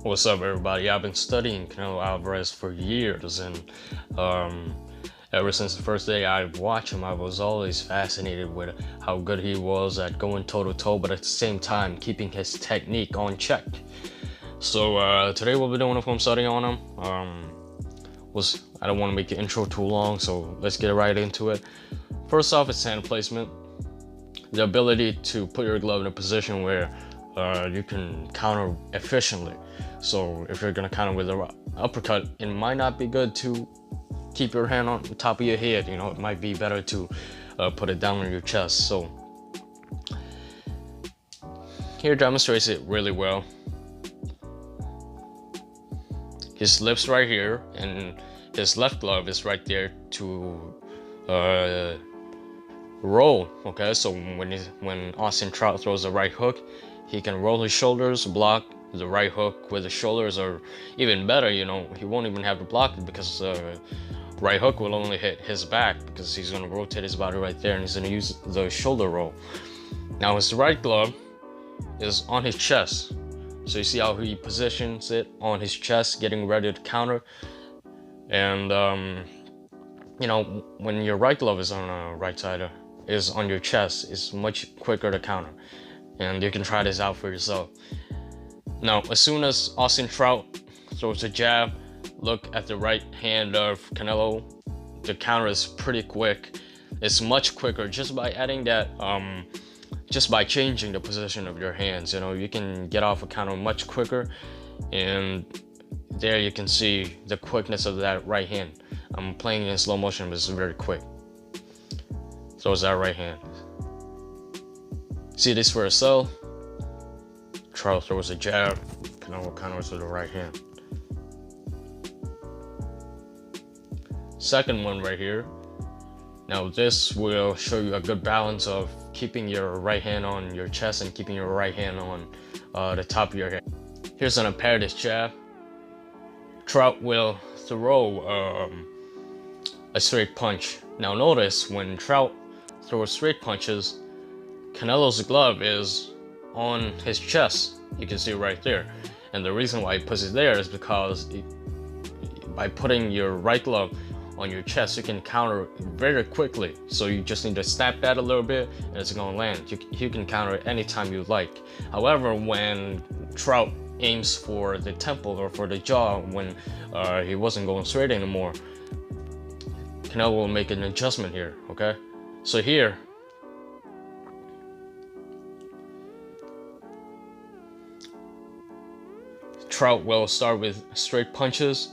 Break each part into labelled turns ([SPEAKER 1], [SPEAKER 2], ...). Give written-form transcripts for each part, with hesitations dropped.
[SPEAKER 1] What's up, everybody? I've been studying Canelo Alvarez for years, and ever since the first day I watched him, I was always fascinated with how good he was at going toe-to-toe, but at the same time keeping his technique on check. So today we'll be doing a film study on him. I don't want to make the intro too long, so let's get right into it. First off, it's hand placement. The ability to put your glove in a position where you can counter efficiently. So if you're gonna counter with an uppercut, it might not be good to keep your hand on top of your head. You know, it might be better to put it down on your chest. So here demonstrates it really well. His lips right here, and his left glove is right there to roll. Okay, so when Austin Trout throws a right hook, he can roll his shoulders, block the right hook with the shoulders, or even better, you know, he won't even have to block it because right hook will only hit his back because he's going to rotate his body right there and he's going to use the shoulder roll. Now his right glove is on his chest. So you see how he positions it on his chest, getting ready to counter. And you know, when your right glove is on the right side, is on your chest, it's much quicker to counter. And you can try this out for yourself. Now, as soon as Austin Trout throws a jab, look at the right hand of Canelo. The counter is pretty quick. It's much quicker just by adding that, just by changing the position of your hands. You know, you can get off a counter much quicker. And there you can see the quickness of that right hand. I'm playing in slow motion, but it's very quick. Throws that right hand. See this for yourself. Trout throws a jab, Canelo counters with the right hand. Second one right here. Now this will show you a good balance of keeping your right hand on your chest and keeping your right hand on the top of your head. Here's an imperative jab. Trout will throw a straight punch. Now notice when Trout throws straight punches, Canelo's glove is on his chest. You can see right there. And the reason why he puts it there is because by putting your right glove on your chest, you can counter very quickly. So you just need to snap that a little bit and it's gonna land. You can counter it anytime you like. However, when Trout aims for the temple or for the jaw, when he wasn't going straight anymore, Canelo will make an adjustment here, okay? So here, Trout will start with straight punches,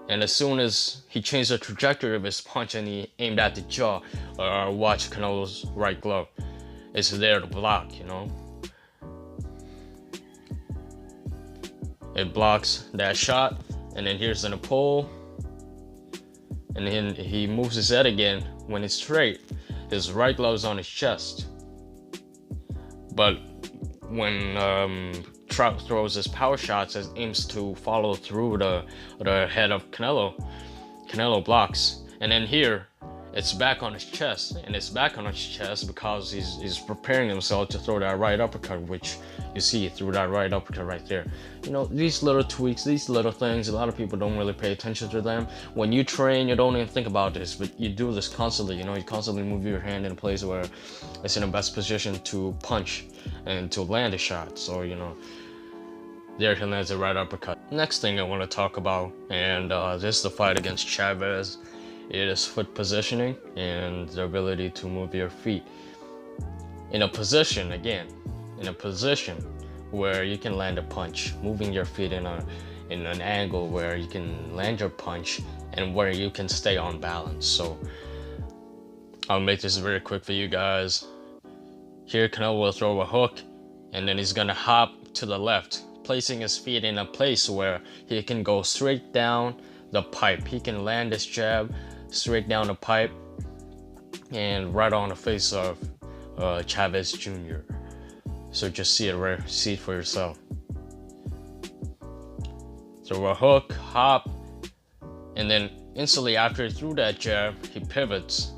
[SPEAKER 1] and as soon as he changed the trajectory of his punch and he aimed at the jaw, watch Canelo's right glove. It's there to block, you know. It blocks that shot, and then here's the pull, and then he moves his head again. When it's straight, his right glove is on his chest. But when Trout throws his power shots and aims to follow through the head of Canelo, Canelo blocks. And then here, it's back on his chest, and it's back on his chest because he's preparing himself to throw that right uppercut, which you see through that right uppercut right there. You know, these little tweaks, these little things, a lot of people don't really pay attention to them. When you train, you don't even think about this, but you do this constantly. You know, you constantly move your hand in a place where it's in the best position to punch and to land a shot. So, you know, there he lands a right uppercut. Next thing I want to talk about, and this is the fight against Chavez. It is foot positioning and the ability to move your feet in a position, again, in a position where you can land a punch, moving your feet in an angle where you can land your punch and where you can stay on balance. So I'll make this very quick for you guys. Here Canelo will throw a hook, and then he's gonna hop to the left, placing his feet in a place where he can go straight down the pipe. He can land this jab straight down the pipe and right on the face of Chavez Jr. So just see it for yourself. Throw a hook, hop, and then instantly after he threw that jab, he pivots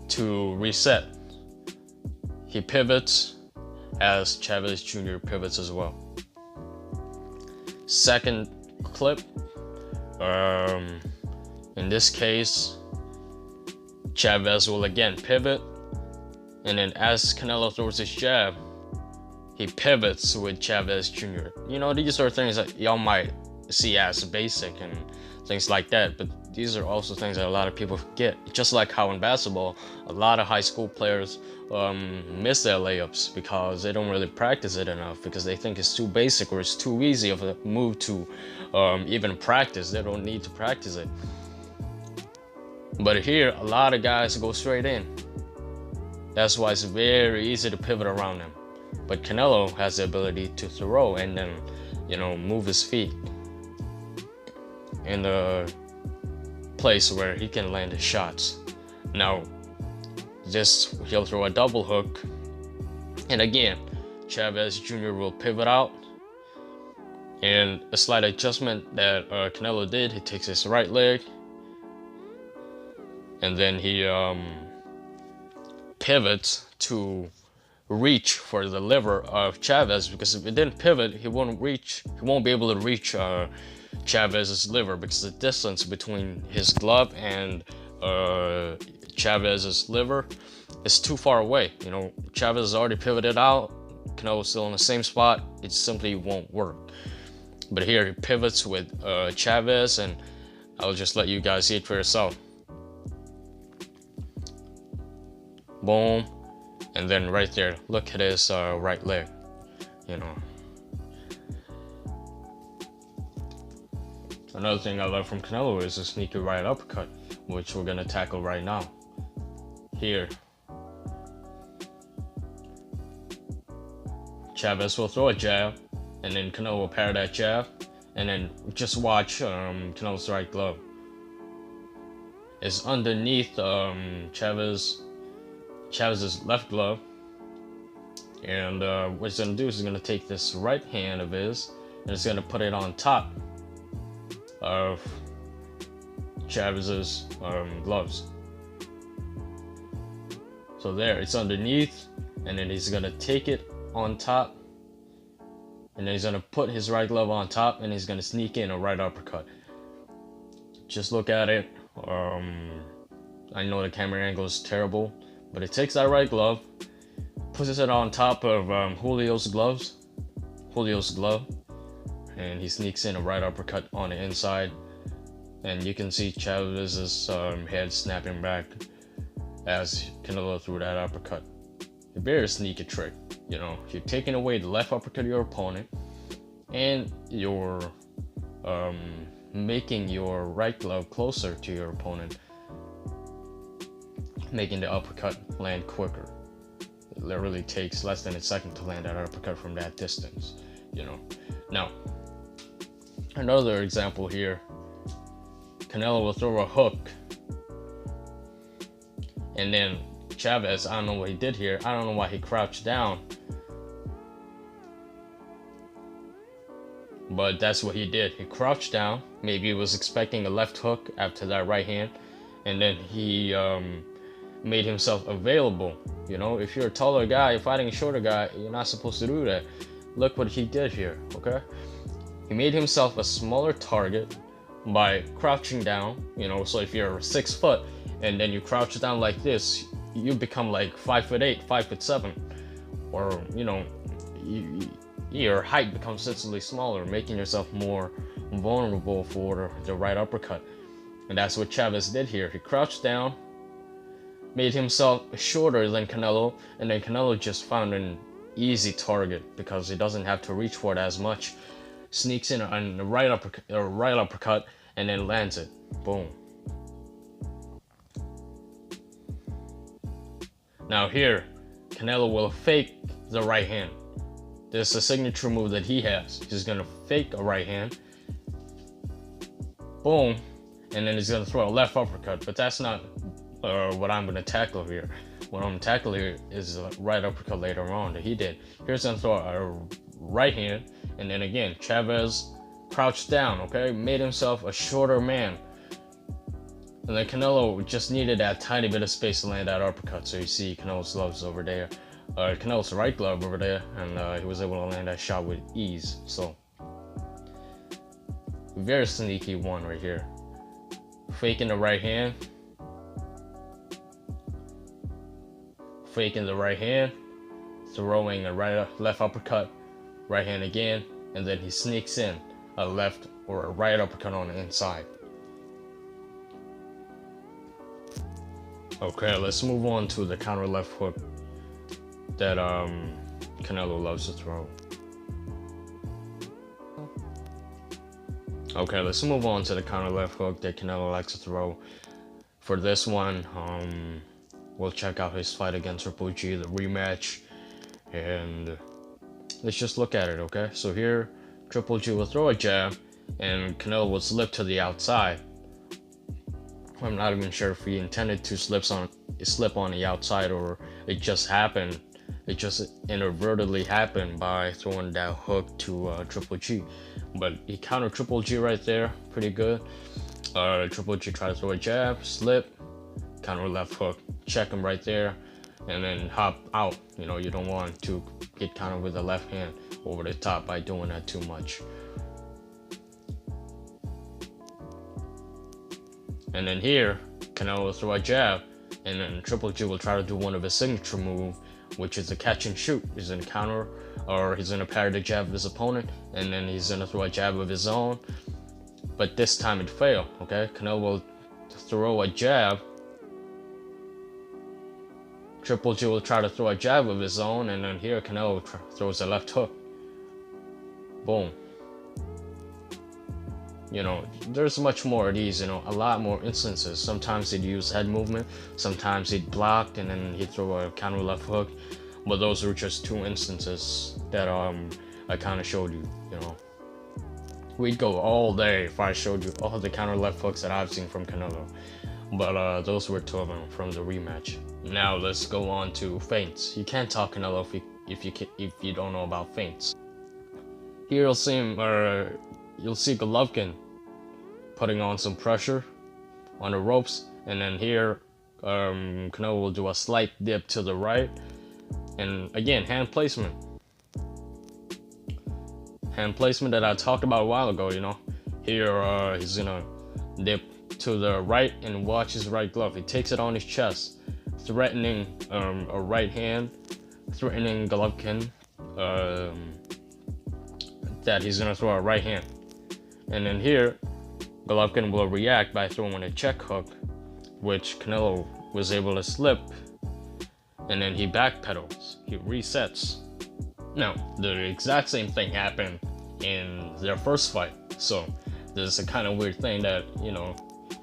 [SPEAKER 1] to reset. He pivots as Chavez Jr. pivots as well. second clip. In this case, Chavez will again pivot, and then as Canelo throws his jab, he pivots with Chavez Jr. You know, these are things that y'all might see as basic and things like that, but these are also things that a lot of people forget. Just like how in basketball, a lot of high school players miss their layups because they don't really practice it enough, because they think it's too basic or it's too easy of a move to even practice. They don't need to practice it. But here, a lot of guys go straight in. That's why it's very easy to pivot around them. But Canelo has the ability to throw and then, you know, move his feet in the place where he can land his shots. Now, he'll throw a double hook, and again, Chavez Jr. will pivot out. And a slight adjustment that Canelo did, he takes his right leg, and then he pivots to reach for the liver of Chavez, because if it didn't pivot, he won't be able to reach Chavez's liver, because the distance between his glove and Chavez's liver is too far away. You know, Chavez has already pivoted out, Canelo's still in the same spot, it simply won't work. But here he pivots with Chavez, and I'll just let you guys see it for yourself. Boom. And then right there, look at his right leg, you know. Another thing I love from Canelo is a sneaky right uppercut, which we're gonna tackle right now. Here, Chavez will throw a jab, and then Canelo will pair that jab, and then just watch Canelo's right glove. It's underneath Chavez's left glove, and what he's gonna do is he's gonna take this right hand of his and he's gonna put it on top of Chavez's gloves. So there, it's underneath, and then he's gonna take it on top, and then he's gonna put his right glove on top, and he's gonna sneak in a right uppercut. Just look at it. I know the camera angle is terrible, but it takes that right glove, puts it on top of Julio's glove, and he sneaks in a right uppercut on the inside, and you can see Chavez's head snapping back as Canelo threw that uppercut. A very sneaky trick, you know. You're taking away the left uppercut of your opponent, and you're making your right glove closer to your opponent, making the uppercut land quicker. It literally takes less than a second to land that uppercut from that distance, you know. Now, another example here, Canelo will throw a hook, and then Chavez, I don't know what he did here. I don't know why he crouched down, but that's what he did. He crouched down. Maybe he was expecting a left hook after that right hand, and then he made himself available. You know, if you're a taller guy, you're fighting a shorter guy, you're not supposed to do that. Look what he did here, okay? He made himself a smaller target by crouching down, you know. So if you're 6 foot and then you crouch down like this, you become like 5'8", 5'7", or, you know, your height becomes sensibly smaller, making yourself more vulnerable for the right uppercut. And that's what Chavez did here. He crouched down, made himself shorter than Canelo, and then Canelo just found an easy target because he doesn't have to reach for it as much. Sneaks in on the right uppercut, and then lands it. Boom. Now here, Canelo will fake the right hand. This is a signature move that he has. He's gonna fake a right hand. Boom. And then he's gonna throw a left uppercut, but that's not what I'm gonna tackle here. What I'm gonna tackle here is a right uppercut later on that he did. Here's gonna throw a right hand, and then again, Chavez crouched down, okay? Made himself a shorter man. And then Canelo just needed that tiny bit of space to land that uppercut. So you see Canelo's gloves over there, Canelo's right glove over there, and he was able to land that shot with ease. So Very sneaky one right here. Faking the right hand. Faking the right hand. Throwing a left uppercut. Right hand again. And then he sneaks in a left or a right uppercut on the inside. Okay, let's move on to the counter left hook that Canelo loves to throw. Okay, let's move on to the counter left hook that Canelo likes to throw. For this one, we'll check out his fight against Triple G, the rematch, and let's just look at it, okay? So here, Triple G will throw a jab, and Canelo will slip to the outside. I'm not even sure if he intended to slip on the outside or it just happened. It just inadvertently happened by throwing that hook to Triple G. But he countered Triple G right there, pretty good. Triple G tried to throw a jab, slip, counter left hook, check him right there, and then hop out. You know, you don't want to get countered with the left hand over the top by doing that too much. And then here, Canelo will throw a jab, and then Triple G will try to do one of his signature moves, which is a catch and shoot. He's gonna counter, or he's gonna parry the jab of his opponent, and then he's gonna throw a jab of his own. But this time it failed, okay? Canelo will throw a jab. Triple G will try to throw a jab of his own, and then here Canelo throws a left hook. Boom. You know, there's much more of these, you know, a lot more instances. Sometimes he'd use head movement, sometimes he'd block, and then he'd throw a counter left hook. But those were just two instances that I kind of showed you, you know. We'd go all day if I showed you all the counter left hooks that I've seen from Canelo. But those were two of them from the rematch. Now let's go on to feints. You can't talk Canelo if you don't know about feints. Here you'll see him, you'll see Golovkin putting on some pressure on the ropes, and then here Canelo will do a slight dip to the right, and again, hand placement that I talked about a while ago. You know, here he's gonna dip to the right and watch his right glove. He takes it on his chest, threatening a right hand, threatening Golovkin that he's gonna throw a right hand. And then here, Golovkin will react by throwing a check hook, which Canelo was able to slip, and then he backpedals, he resets. Now, the exact same thing happened in their first fight, so there's a kind of weird thing that, you know,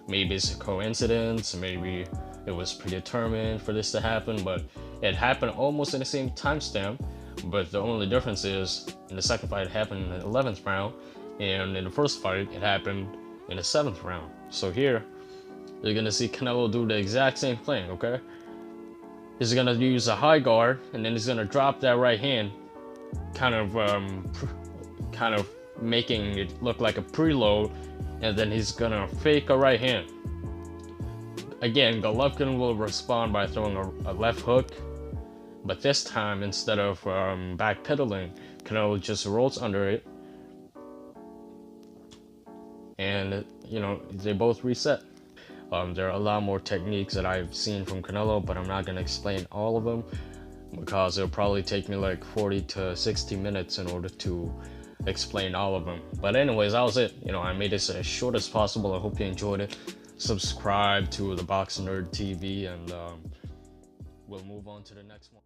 [SPEAKER 1] maybe it's a coincidence, maybe it was predetermined for this to happen, but it happened almost in the same timestamp. But the only difference is, in the second fight it happened in the 11th round, and in the first fight it happened in the 7th round. So here, you're gonna see Canelo do the exact same thing, okay? He's gonna use a high guard, and then he's gonna drop that right hand, kind of making it look like a preload, and then he's gonna fake a right hand. Again, Golovkin will respond by throwing a left hook, but this time, instead of backpedaling, Canelo just rolls under it, and you know, they both reset. There are a lot more techniques that I've seen from Canelo, but I'm not gonna explain all of them because it'll probably take me like 40 to 60 minutes in order to explain all of them. But anyways, that was it. You know, I made this as short as possible. I hope you enjoyed it. Subscribe to the Box Nerd TV, and we'll move on to the next one.